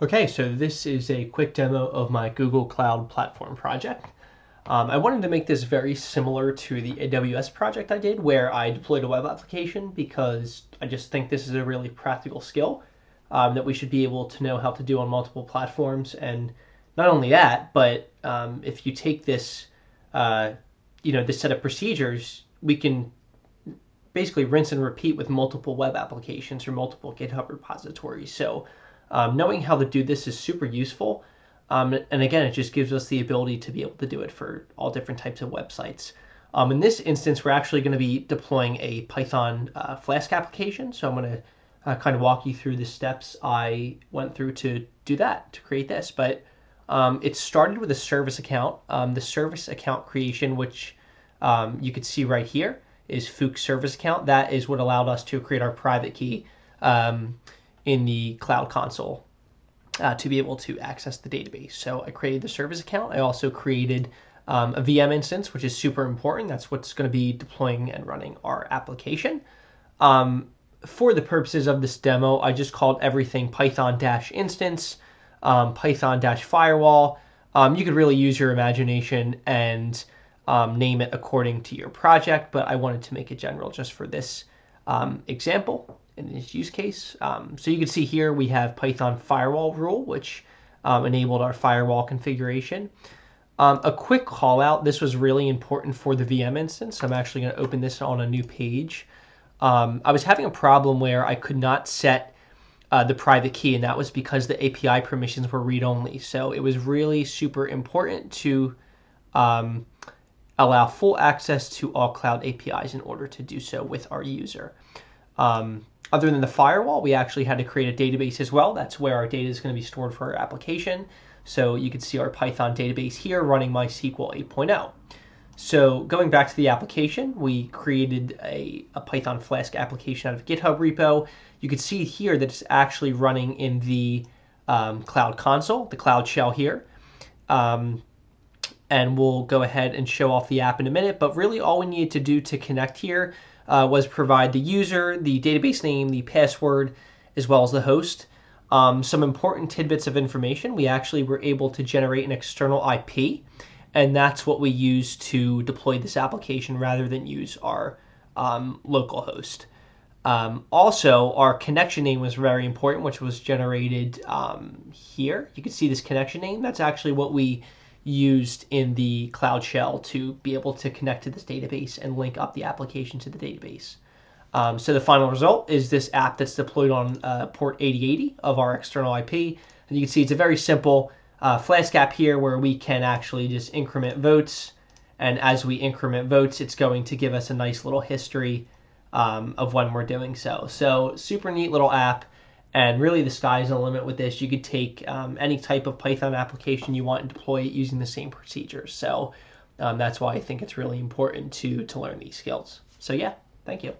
Okay, so this is a quick demo of my Google Cloud Platform project. I wanted to make this very similar to the AWS project I did where I deployed a web application because I just think this is a really practical skill that we should be able to know how to do on multiple platforms. And not only that, but if you take this, this set of procedures, we can basically rinse and repeat with multiple web applications or multiple GitHub repositories. So knowing how to do this is super useful. And again, it just gives us the ability to be able to do it for all different types of websites. In this instance, we're actually going to be deploying a Python Flask application. So I'm going to kind of walk you through the steps I went through to do that, to create this. But it started with a service account. The service account creation, which you could see right here, is Fuchs service account. That is what allowed us to create our private key in the Cloud Console to be able to access the database. So I created the service account. I also created a VM instance, which is super important. That's what's going to be deploying and running our application. For the purposes of this demo, I just called everything Python-instance, Python-firewall. You could really use your imagination and name it according to your project, but I wanted to make it general just for this example in this use case. So you can see here we have Python firewall rule, which enabled our firewall configuration. A quick call out, this was really important for the VM instance. I'm actually going to open this on a new page. I was having a problem where I could not set the private key, and that was because the API permissions were read-only. So it was really super important to allow full access to all cloud APIs in order to do so with our user. Other than the firewall, we actually had to create a database as well. That's where our data is going to be stored for our application. So you can see our Python database here running MySQL 8.0. So going back to the application, we created a Python Flask application out of GitHub repo. You can see here that it's actually running in the Cloud Console, the Cloud Shell here. And we'll go ahead and show off the app in a minute. But really all we needed to do to connect here was provide the user, the database name, the password, as well as the host. Some important tidbits of information. We actually were able to generate an external IP, and that's what we use to deploy this application rather than use our local host. Also, our connection name was very important, which was generated here. You can see this connection name. That's actually what we used in the Cloud Shell to be able to connect to this database and link up the application to the database. So the final result is this app that's deployed on port 8080 of our external IP. And you can see it's a very simple Flask app here where we can actually just increment votes. And as we increment votes, it's going to give us a nice little history of when we're doing so. So super neat little app. And really the sky's the limit with this. You could take any type of Python application you want and deploy it using the same procedures. So that's why I think it's really important to learn these skills. So yeah, thank you.